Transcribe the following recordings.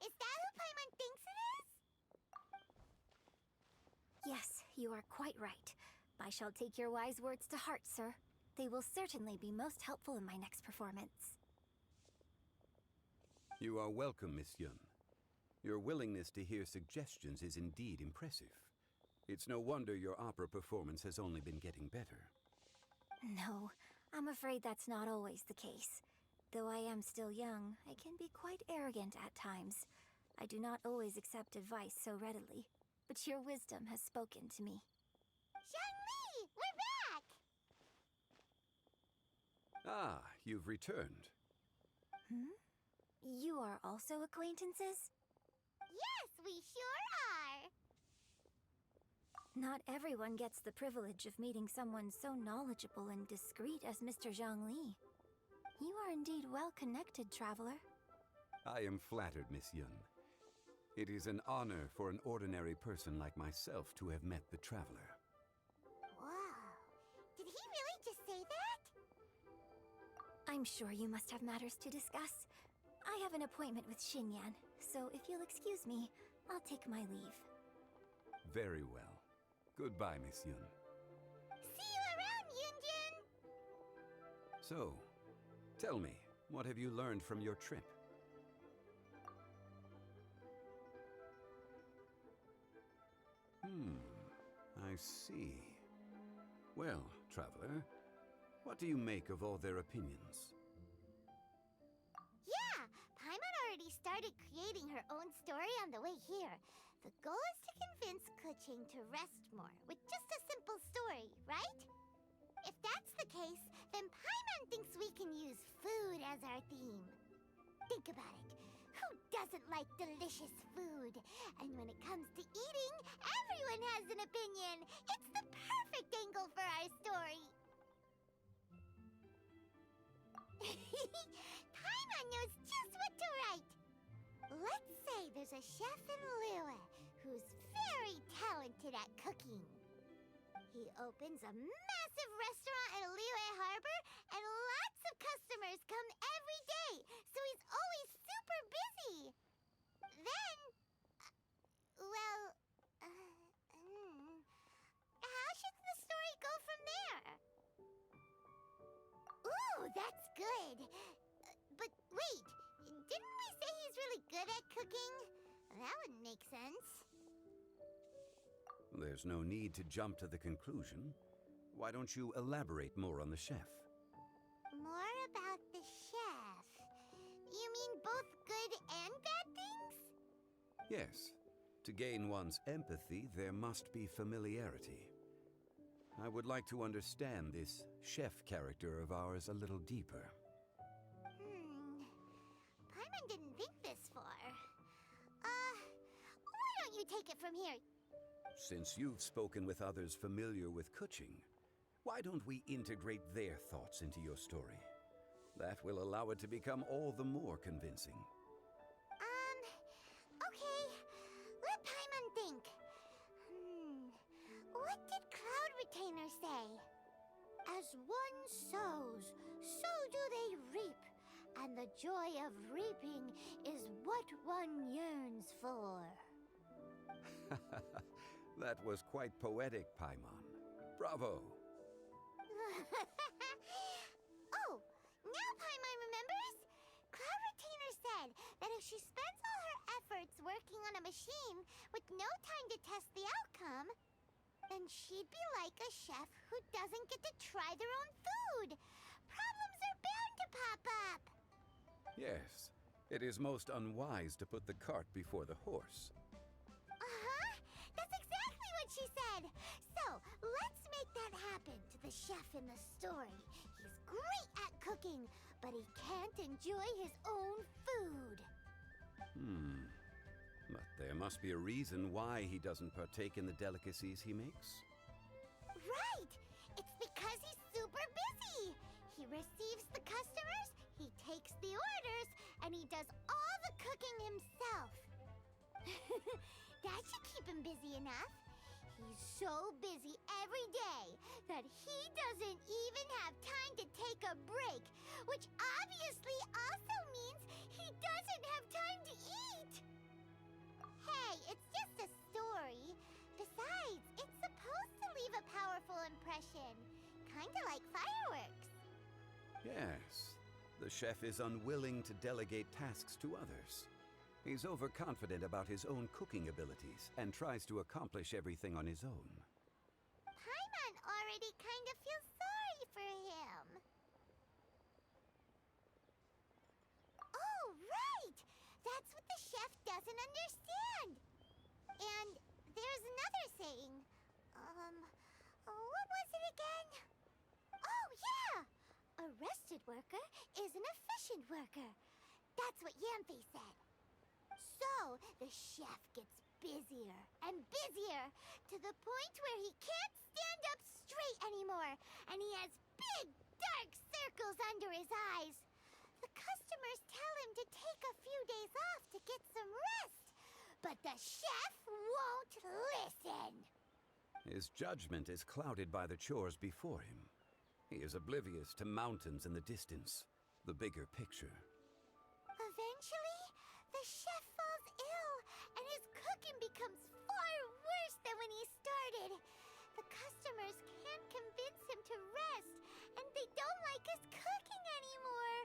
Is that who Paimon thinks it is? Yes, you are quite right. I shall take your wise words to heart, sir. They will certainly be most helpful in my next performance. You are welcome, Miss Yun. Your willingness to hear suggestions is indeed impressive. It's no wonder your opera performance has only been getting better. No, I'm afraid that's not always the case. Though I am still young, I can be quite arrogant at times. I do not always accept advice so readily, but your wisdom has spoken to me. Zhongli, we're back! Ah, you've returned. You are also acquaintances? Yes, we sure are! Not everyone gets the privilege of meeting someone so knowledgeable and discreet as Mr. Zhongli. You are indeed well-connected, traveler. I am flattered, Miss Yun. It is an honor for an ordinary person like myself to have met the traveler. Wow. Did he really just say that? I'm sure you must have matters to discuss. I have an appointment with Xinyan, so if you'll excuse me, I'll take my leave. Very well. Goodbye, Miss Yun. See you around, Yunjin! So, tell me, what have you learned from your trip? I see. Well, traveler, what do you make of all their opinions? Yeah, Paimon already started creating her own story on the way here. The goal is to convince Keqing to rest more with just a simple story, right? If that's the case, then Paimon thinks we can use food as our theme. Think about it. Who doesn't like delicious food? And when it comes to eating, everyone has an opinion. It's the perfect angle for our story. Paimon knows just what to write. Let's say there's a chef in Liyue who's very talented at cooking. He opens a massive restaurant in Liyue Harbor, and lots of customers come every day, so he's always super busy. Then, how should the story go from there? Ooh, that's good. But wait, didn't we say he's really good at cooking? That wouldn't make sense. There's no need to jump to the conclusion. Why don't you elaborate more on the chef? More about the chef. You mean both good and bad things? Yes. To gain one's empathy, there must be familiarity. I would like to understand this chef character of ours a little deeper. Paimon didn't think this far. Why don't you take it from here? Since you've spoken with others familiar with Keqing, why don't we integrate their thoughts into your story? That will allow it to become all the more convincing. Okay. Let Paimon think. What did Cloud Retainer say? As one sows, so do they reap. And the joy of reaping is what one yearns for. That was quite poetic, Paimon. Bravo! Oh, now Paimon remembers? Cloud Retainer said that if she spends all her efforts working on a machine with no time to test the outcome, then she'd be like a chef who doesn't get to try their own food. Problems are bound to pop up. Yes, it is most unwise to put the cart before the horse. That's exactly what she said. So, let's make that happen to the chef in the story. He's great at cooking, but he can't enjoy his own food. But there must be a reason why he doesn't partake in the delicacies he makes. Right! It's because he's super busy. He receives the customers, he takes the orders, and he does all the cooking himself. That should keep him busy enough. He's so busy every day that he doesn't even have time to take a break, which obviously also means he doesn't have time to eat. procession. Kinda like fireworks. Yes, the chef is unwilling to delegate tasks to others. He's overconfident about his own cooking abilities and tries to accomplish everything on his own. Paimon already kind of feels sorry for him. Oh, right! That's what the chef doesn't understand. And there's another saying. What was it again? Oh, yeah! A rested worker is an efficient worker. That's what Yamfe said. So, the chef gets busier and busier to the point where he can't stand up straight anymore, and he has big, dark circles under his eyes. The customers tell him to take a few days off to get some rest, but the chef won't listen. His judgment is clouded by the chores before him. He is oblivious to mountains in the distance, the bigger picture. Eventually, the chef falls ill, and his cooking becomes far worse than when he started. The customers can't convince him to rest, and they don't like his cooking anymore,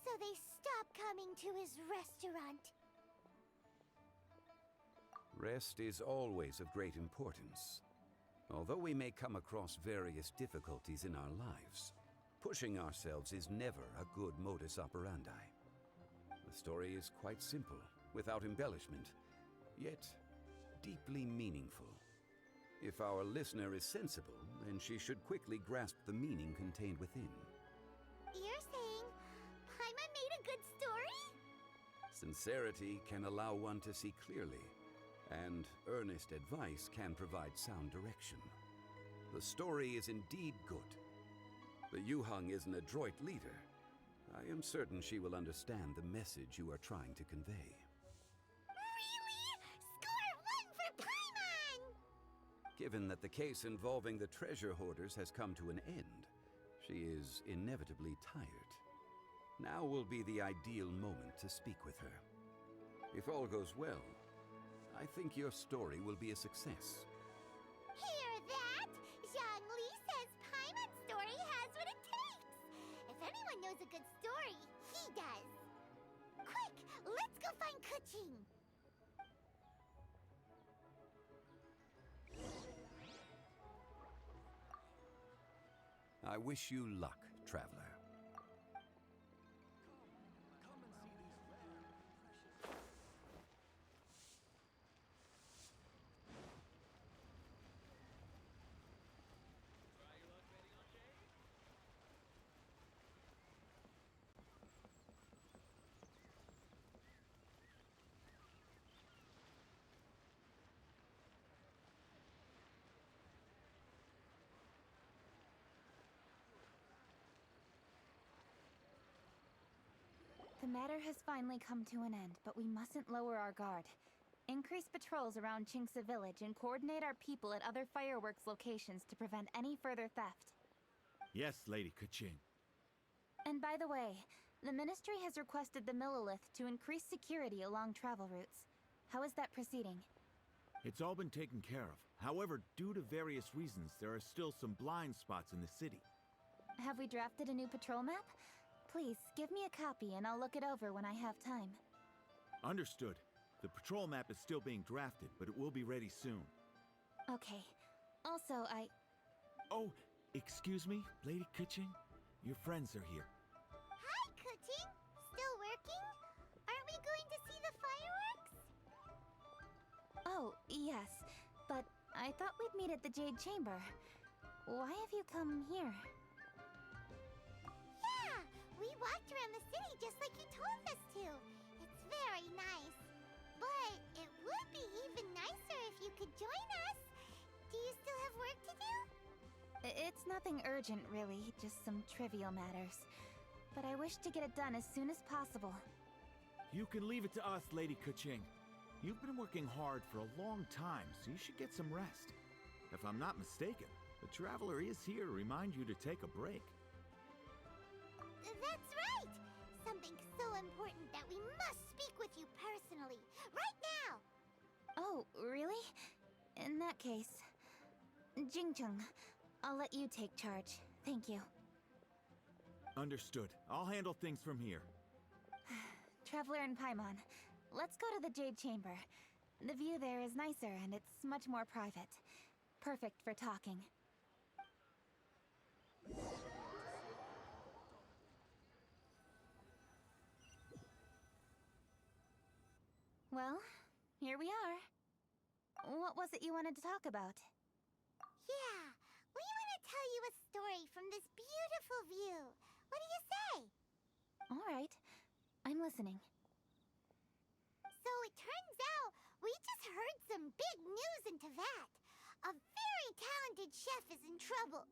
so they stop coming to his restaurant. Rest is always of great importance. Although we may come across various difficulties in our lives, pushing ourselves is never a good modus operandi. The story is quite simple, without embellishment, yet deeply meaningful. If our listener is sensible, then she should quickly grasp the meaning contained within. You're saying Paimon made a good story? Sincerity can allow one to see clearly, and earnest advice can provide sound direction. The story is indeed good. The Yuhang is an adroit leader. I am certain she will understand the message you are trying to convey. Really? Score 1 for Paimon! Given that the case involving the treasure hoarders has come to an end, she is inevitably tired. Now will be the ideal moment to speak with her. If all goes well, I think your story will be a success. Hear that? Zhang Li says Paimon's story has what it takes. If anyone knows a good story, he does. Quick, let's go find Kuching. I wish you luck, traveler. The matter has finally come to an end, but we mustn't lower our guard. Increase patrols around Qingce Village and coordinate our people at other fireworks locations to prevent any further theft. Yes, Lady Keqing. And by the way, the Ministry has requested the Millilith to increase security along travel routes. How is that proceeding? It's all been taken care of. However, due to various reasons, there are still some blind spots in the city. Have we drafted a new patrol map? Please, give me a copy and I'll look it over when I have time. Understood. The patrol map is still being drafted, but it will be ready soon. Okay. Also, Oh, excuse me, Lady Keqing? Your friends are here. Hi, Kuching. Still working? Aren't we going to see the fireworks? Oh, yes. But I thought we'd meet at the Jade Chamber. Why have you come here? Yeah, we walked around the city just like you told us to. It's very nice. But it would be even nicer if you could join us. Do you still have work to do? It's nothing urgent, really. Just some trivial matters. But I wish to get it done as soon as possible. You can leave it to us, Lady Keqing. You've been working hard for a long time, so you should get some rest. If I'm not mistaken, the Traveler is here to remind you to take a break. That's right! Something so important that we must speak with you personally, right now! Oh, really? In that case... Jingcheng, I'll let you take charge. Thank you. Understood. I'll handle things from here. Traveler and Paimon, let's go to the Jade Chamber. The view there is nicer and it's much more private. Perfect for talking. Well, here we are. What was it you wanted to talk about? Yeah, we want to tell you a story from this beautiful view. What do you say? All right, I'm listening. So it turns out we just heard some big news in Teyvat. A very talented chef is in trouble.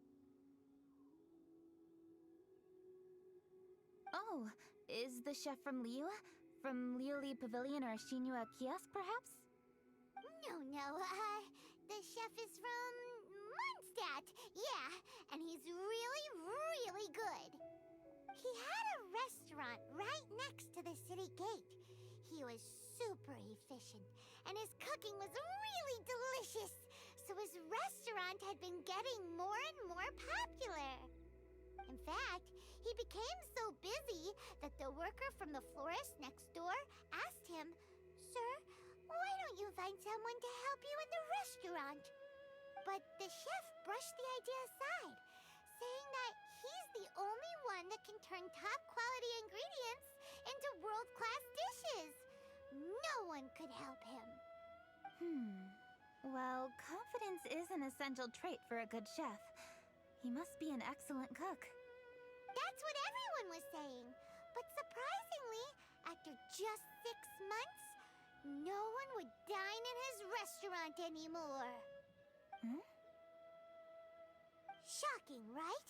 Oh, is the chef from Liyue? From Liuli Pavilion or Shinua Kiosk, perhaps? No, the chef is from Mondstadt. Yeah, and he's really, really good. He had a restaurant right next to the city gate. He was super efficient, and his cooking was really delicious. So his restaurant had been getting more and more popular. In fact, he became so busy that the worker from the florist next door asked him, "Sir, why don't you find someone to help you in the restaurant?" But the chef brushed the idea aside, saying that he's the only one that can turn top-quality ingredients into world-class dishes. No one could help him. Well, confidence is an essential trait for a good chef. He must be an excellent cook. That's what everyone was saying. But surprisingly, after just 6 months, no one would dine in his restaurant anymore. Shocking, right?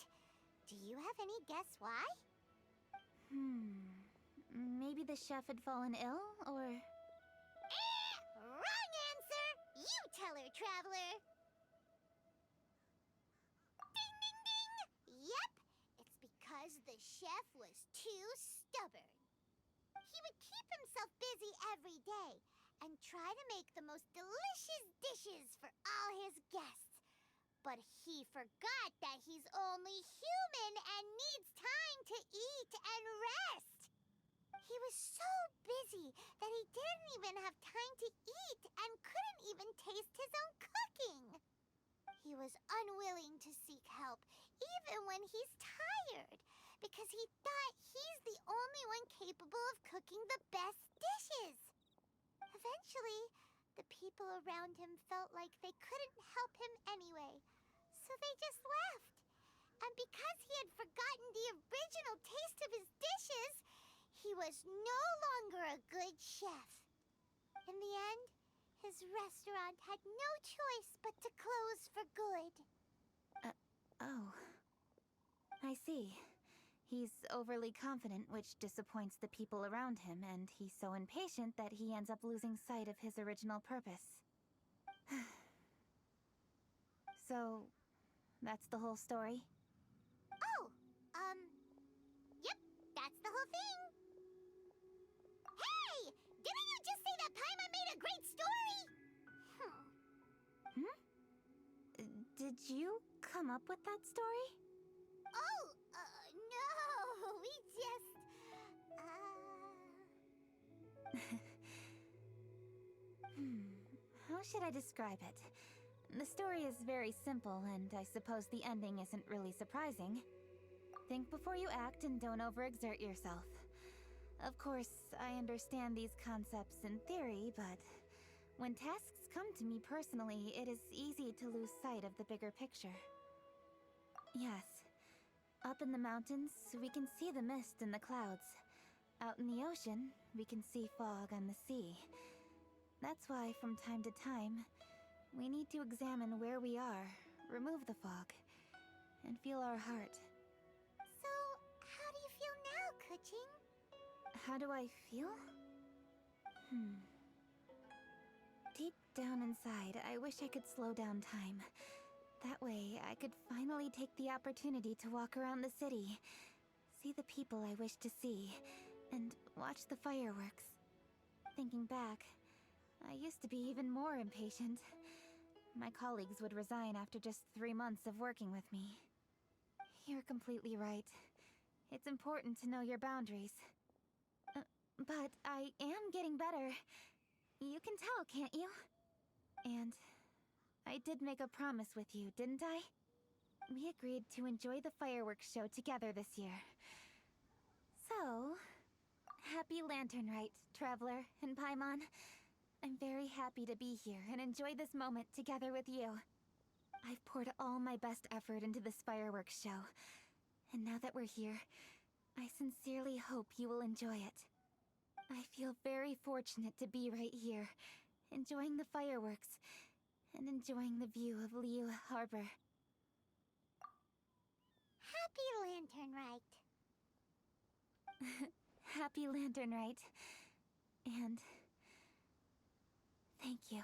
Do you have any guess why? Maybe the chef had fallen ill, or... Wrong answer! You tell her, Traveler! Ding, ding, ding! Yep, it's because the chef was too stubborn. He would keep himself busy every day and try to make the most delicious dishes for all his guests. But he forgot that he's only human and needs time to eat and rest. He was so busy that he didn't even have time to eat and couldn't even taste his own cooking. He was unwilling to seek help, even when he's tired, because he thought he's the only one capable of cooking the best dishes. Eventually, the people around him felt like they couldn't help him anyway, so they just left. And because he had forgotten the original taste of his dishes, he was no longer a good chef. In the end, his restaurant had no choice but to close for good. Oh. I see. He's overly confident, which disappoints the people around him, and he's so impatient that he ends up losing sight of his original purpose. So, that's the whole story? Oh, yep, that's the whole thing. Hey! Didn't you just say that Paimon made a great story? Did you come up with that story? Oh, no, we just, How should I describe it? The story is very simple, and I suppose the ending isn't really surprising. Think before you act and don't overexert yourself. Of course, I understand these concepts in theory, but when tasks come to me personally, it is easy to lose sight of the bigger picture. Yes. Up in the mountains, we can see the mist and the clouds. Out in the ocean, we can see fog on the sea. That's why, from time to time, we need to examine where we are, remove the fog, and feel our heart. so how do you feel now, Kuching? How do I feel? Deep down inside, I wish I could slow down time. That way, I could finally take the opportunity to walk around the city, see the people I wish to see, and watch the fireworks. Thinking back, I used to be even more impatient. my colleagues would resign after just 3 months of working with me. You're completely right. It's important to know your boundaries. But I am getting better. You can tell, can't you? And I did make a promise with you, didn't I? We agreed to enjoy the fireworks show together this year. So, happy Lantern Rite, Traveler and Paimon. I'm very happy to be here and enjoy this moment together with you. I've poured all my best effort into this fireworks show, and now that we're here, I sincerely hope you will enjoy it. I feel very fortunate to be right here, enjoying the fireworks, and enjoying the view of Liu Harbor. Happy Lantern Rite. Happy Lantern Rite. And thank you.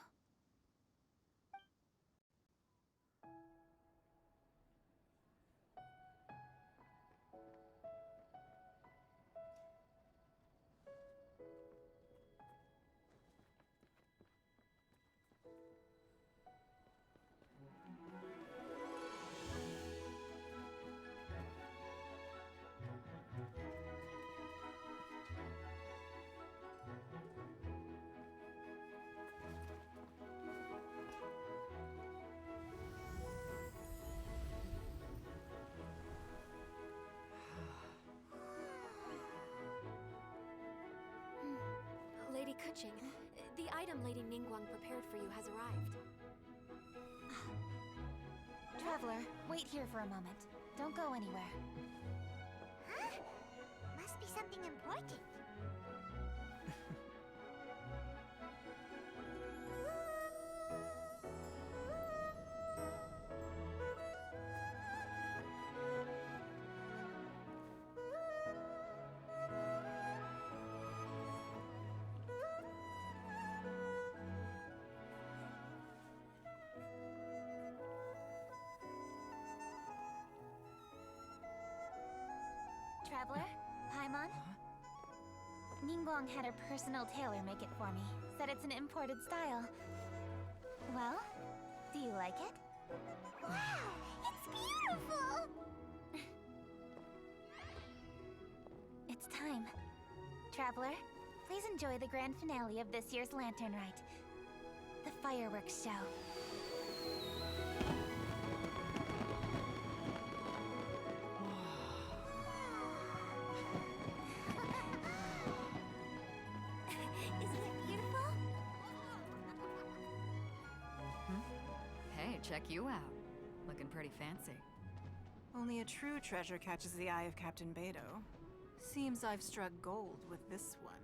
Lady Keqing, the item Lady Ningguang prepared for you has arrived. Traveler, wait here for a moment. Don't go anywhere. Huh? Must be something important. Traveler? Paimon? Ningguang had her personal tailor make it for me. Said it's an imported style. Well, do you like it? Wow, it's beautiful! It's time. Traveler, please enjoy the grand finale of this year's Lantern Rite. The fireworks show. Isn't it beautiful? Hey, check you out. Looking pretty fancy. Only a true treasure catches the eye of Captain Beidou. Seems I've struck gold with this one.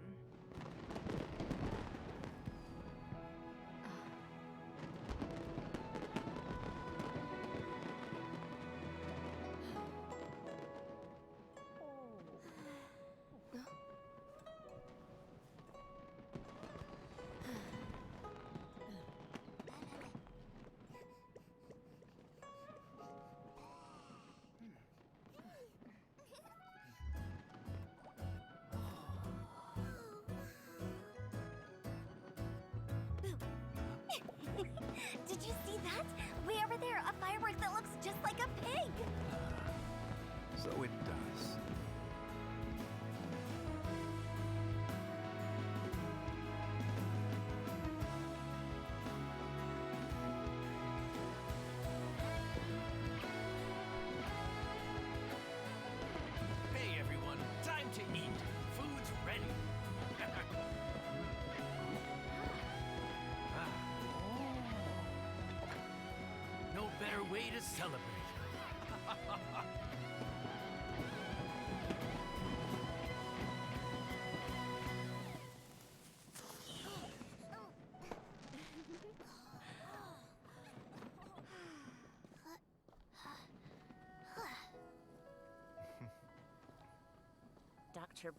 Did you see that? Way over there, a firework that looks just like a pig! So it does. Hey everyone, time to eat. Food's ready. No better way to celebrate. Dr.